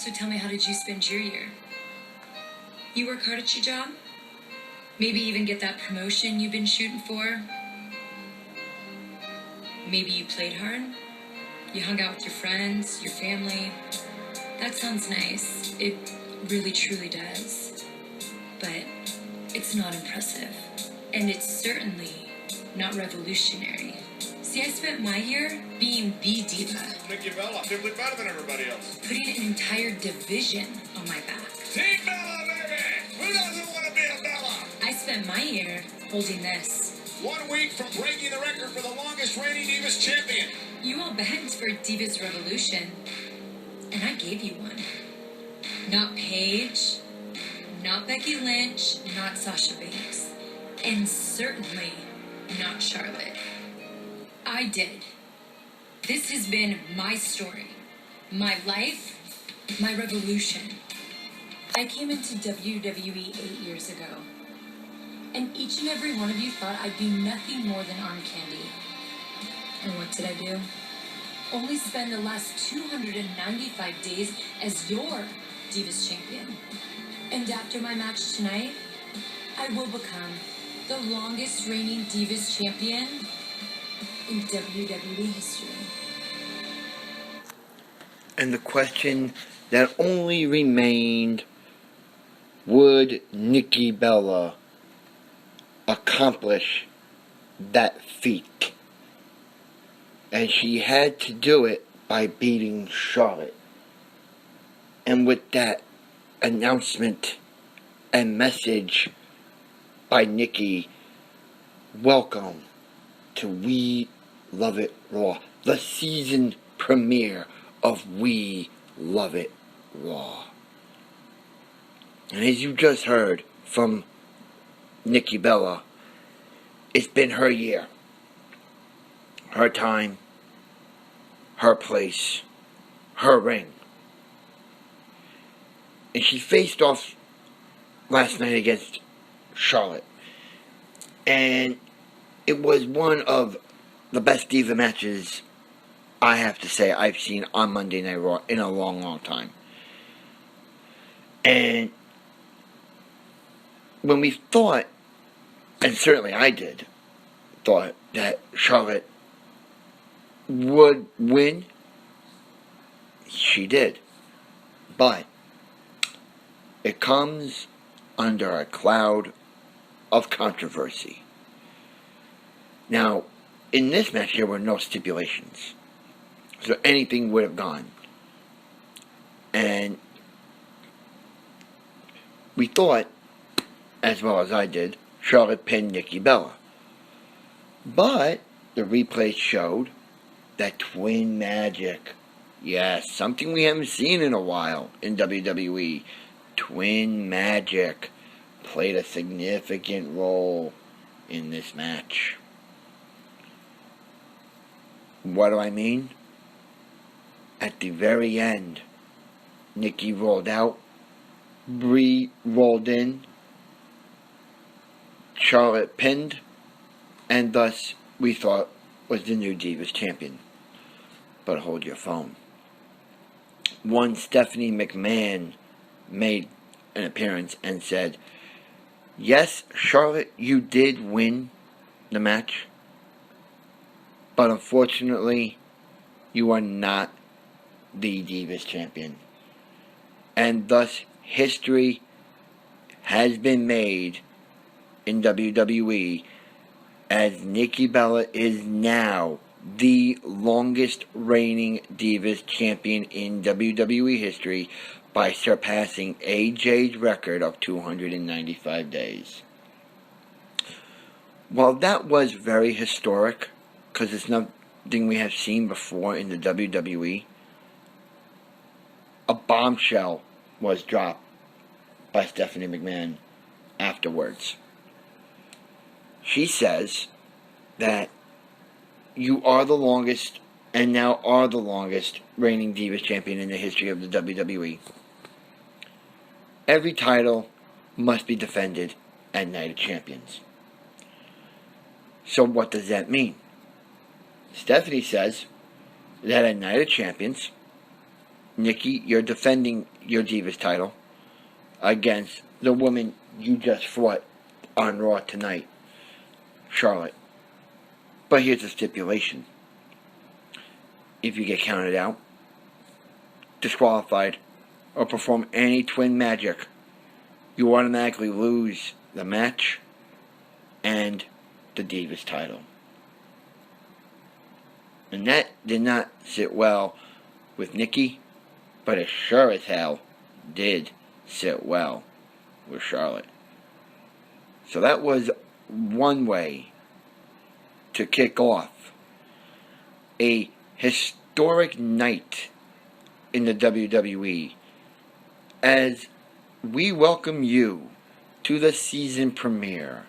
So tell me, how did you spend your year? You work hard at your job? Maybe even get that promotion you've been shooting for? Maybe you played hard? You hung out with your friends, your family? That sounds nice. It really truly does. But it's not impressive. And it's certainly not revolutionary. See, I spent my year being the diva. Nikki Bella, simply better than everybody else. Putting an entire division on my back. Team Bella, baby! Who doesn't want to be a Bella? I spent my year holding this. 1 week from breaking the record for the longest reigning Divas champion. You all begged for Divas Revolution, and I gave you one. Not Paige, not Becky Lynch, not Sasha Banks, and certainly not Charlotte. I did. This has been my story, my life, my revolution. I came into WWE 8 years ago, and each and every one of you thought I'd be nothing more than arm candy. And what did I do? Only spend the last 295 days as your Divas champion. And after my match tonight, I will become the longest reigning Divas champion in WWE history. And the question that only remained, would Nikki Bella accomplish that feat? And she had to do it by beating Charlotte. And with that announcement and message by Nikki, welcome to We Love It Raw, the season premiere of We Love It Raw. And as you just heard from Nikki Bella, it's been her year, her time, her place, her ring. And she faced off last night against Charlotte. And it was one of the best Diva matches, I have to say, I've seen on Monday Night Raw in a long, long time. And when we thought, and certainly I did, thought that Charlotte would win, she did. But it comes under a cloud of controversy. Now, in this match, there were no stipulations. So anything would have gone. And we thought, as well as I did, Charlotte pinned Nikki Bella. But the replay showed that Twin Magic, yes, something we haven't seen in a while in WWE, Twin Magic played a significant role in this match. What do I mean? At the very end, Nikki rolled out, Brie rolled in, Charlotte pinned, and thus we thought was the new Divas champion. But hold your phone. One Stephanie McMahon made an appearance and said, yes, Charlotte, you did win the match, but unfortunately, you are not the Divas champion. And thus, history has been made in WWE as Nikki Bella is now the longest reigning Divas champion in WWE history by surpassing AJ's record of 295 days. While that was very historic, because it's nothing we have seen before in the WWE, a bombshell was dropped by Stephanie McMahon afterwards. She says that you are the longest, and now are the longest, reigning Divas champion in the history of the WWE. Every title must be defended at Night of Champions. So what does that mean? Stephanie says that at Night of Champions, Nikki, you're defending your Divas title against the woman you just fought on Raw tonight, Charlotte. But here's the stipulation. If you get counted out, disqualified, or perform any twin magic, you automatically lose the match and the Divas title. And that did not sit well with Nikki, but it sure as hell did sit well with Charlotte. So that was one way to kick off a historic night in the WWE as we welcome you to the season premiere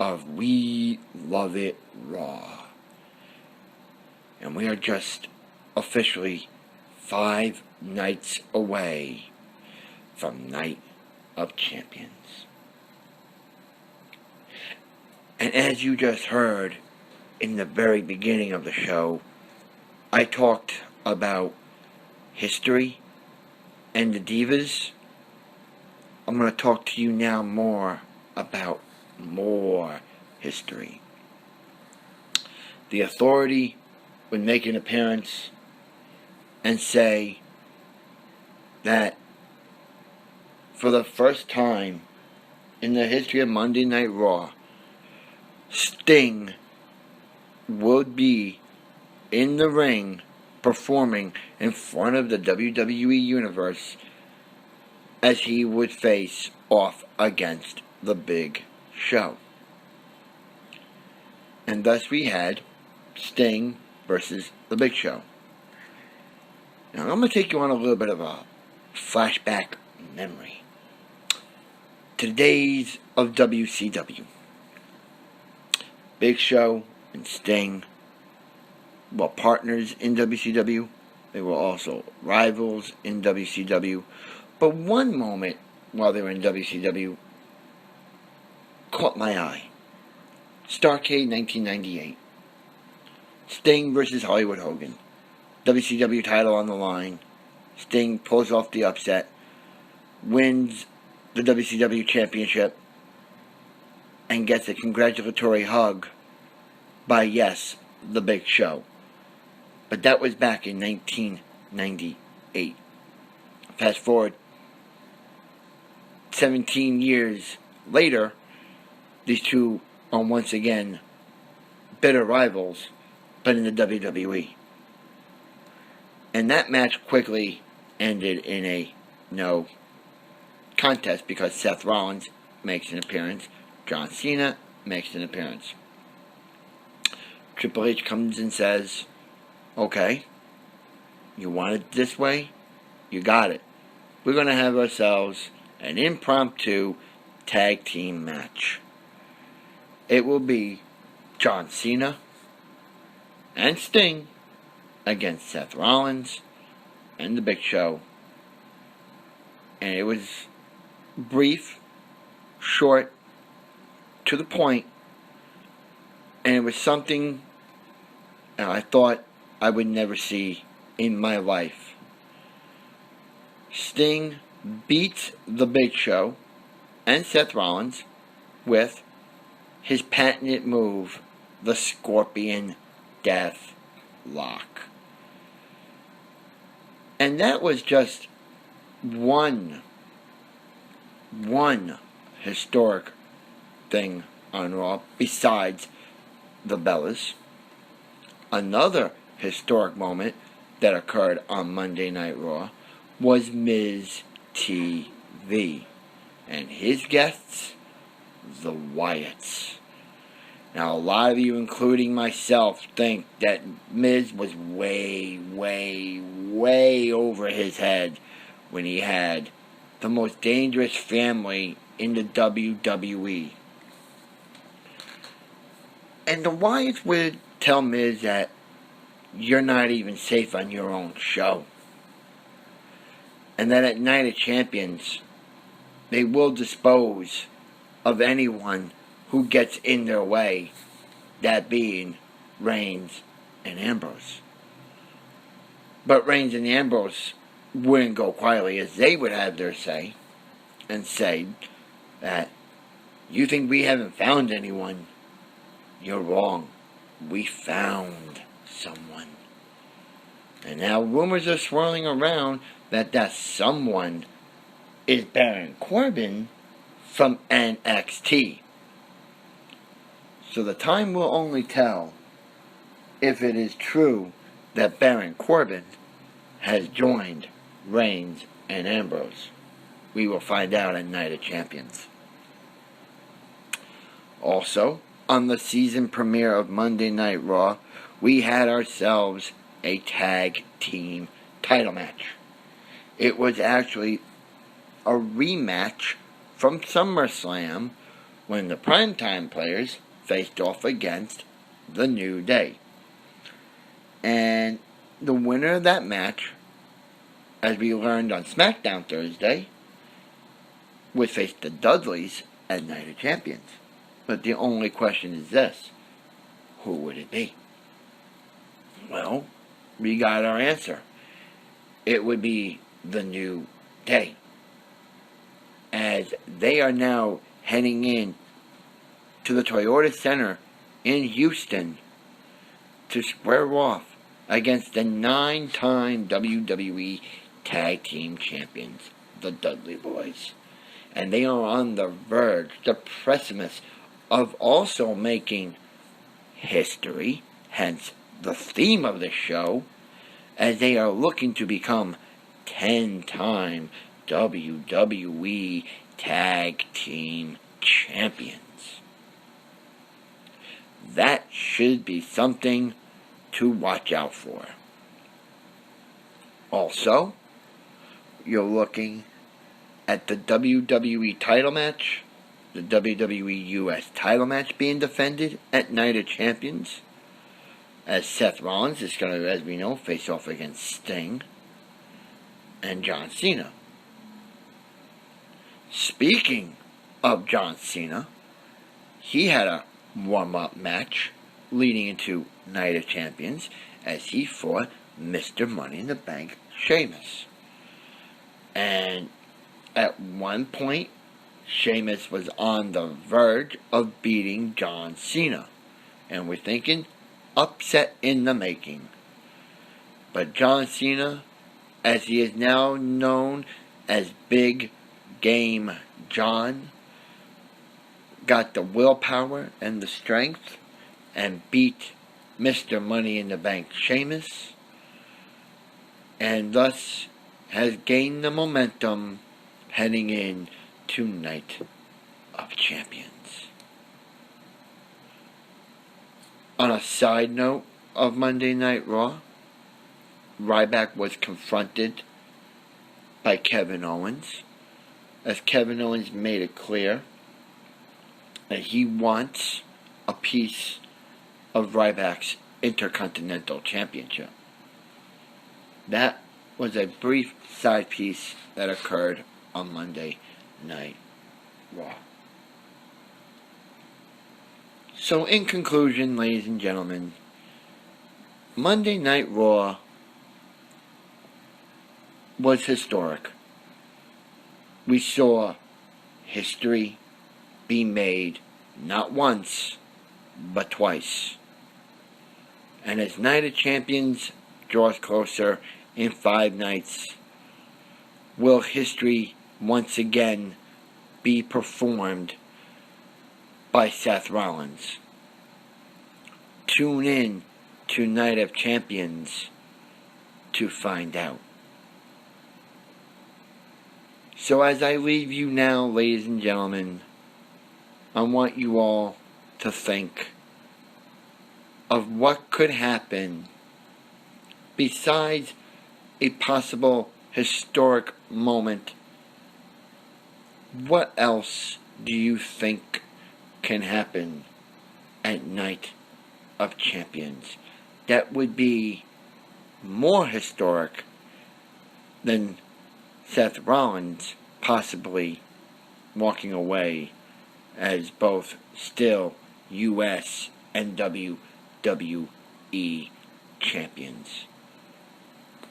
of We Love It Raw. And we are just officially 5 nights away from Night of Champions. And as you just heard in the very beginning of the show, I talked about history and the Divas. I'm going to talk to you now more about more history. The Authority would make an appearance and say that for the first time in the history of Monday Night Raw, Sting would be in the ring performing in front of the WWE Universe as he would face off against the Big Show. And thus we had Sting versus the Big Show. Now I'm going to take you on a little bit of a flashback memory to the days of WCW. Big Show and Sting were partners in WCW. They were also rivals in WCW. But one moment while they were in WCW caught my eye. Starrcade 1998. Sting versus Hollywood Hogan. WCW title on the line. Sting pulls off the upset. Wins the WCW championship. And gets a congratulatory hug by, yes, the Big Show. But that was back in 1998. Fast forward 17 years later, these two are once again bitter rivals, but in the WWE. And that match quickly ended in a no contest because Seth Rollins makes an appearance. John Cena makes an appearance. Triple H comes and says, okay, you want it this way? You got it. We're going to have ourselves an impromptu tag team match. It will be John Cena and Sting against Seth Rollins and the Big Show. And it was brief, short, to the point, and it was something I thought I would never see in my life. Sting beats the Big Show and Seth Rollins with his patented move, the Scorpion Death Lock. And that was just one historic thing on Raw besides the Bellas. Another historic moment that occurred on Monday Night Raw was Miz TV and his guests, the Wyatts. Now, a lot of you, including myself, think that Miz was way over his head when he had the most dangerous family in the WWE. And the Wyatts would tell Miz that you're not even safe on your own show. And that at Night of Champions, they will dispose of anyone who gets in their way, that being Reigns and Ambrose. But Reigns and Ambrose wouldn't go quietly, as they would have their say, and say that you think we haven't found anyone, you're wrong. We found someone. And now rumors are swirling around that someone is Baron Corbin from NXT. So the time will only tell if it is true that Baron Corbin has joined Reigns and Ambrose. We will find out at Night of Champions. Also, on the season premiere of Monday Night Raw, we had ourselves a tag team title match. It was actually a rematch from SummerSlam when the Primetime Players faced off against the New Day. And the winner of that match, as we learned on SmackDown Thursday, would face the Dudleys at Night of Champions. But the only question is this: who would it be? Well, we got our answer. It would be the New Day, as they are now heading in to the Toyota Center in Houston to square off against the 9-time WWE Tag Team Champions, the Dudley Boys. And they are on the verge, the precipice of also making history, hence the theme of the show, as they are looking to become 10-time WWE Tag Team Champions. That should be something to watch out for. Also, you're looking at the WWE title match, the WWE US title match being defended at Night of Champions, as Seth Rollins is going to, as we know, face off against Sting and John Cena. Speaking of John Cena, he had a warm-up match leading into Night of Champions as he fought Mr. Money in the Bank, Sheamus. And at one point, Sheamus was on the verge of beating John Cena. And we're thinking, upset in the making. But John Cena, as he is now known as Big Game John, got the willpower and the strength and beat Mr. Money in the Bank Sheamus, and thus has gained the momentum heading in to Night of Champions. On a side note of Monday Night Raw, Ryback was confronted by Kevin Owens, as Kevin Owens made it clear that he wants a piece of Ryback's Intercontinental Championship. That was a brief side piece that occurred on Monday Night Raw. So in conclusion, ladies and gentlemen, Monday Night Raw was historic. We saw history be made not once, but twice. And as Night of Champions draws closer in 5 nights, will history once again be performed by Seth Rollins? Tune in to Night of Champions to find out. So as I leave you now, ladies and gentlemen, I want you all to think of what could happen besides a possible historic moment. What else do you think can happen at Night of Champions that would be more historic than Seth Rollins possibly walking away as both still US and WWE champions?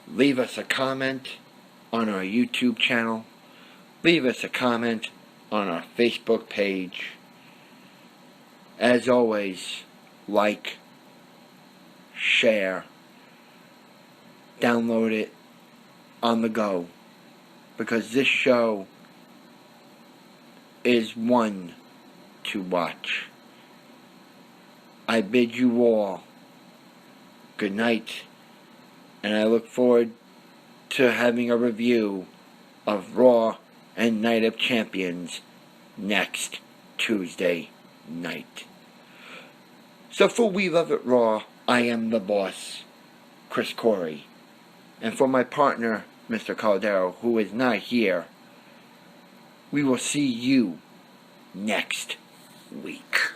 Leave us a comment on our YouTube channel. Leave us a comment on our Facebook page. As always, like, share, download it on the go, because this show is one to watch. I bid you all good night, and I look forward to having a review of Raw and Night of Champions next Tuesday night. So for We Love It Raw, I am the boss, Chris Corey. And for my partner, Mr. Caldero, who is not here, we will see you next week.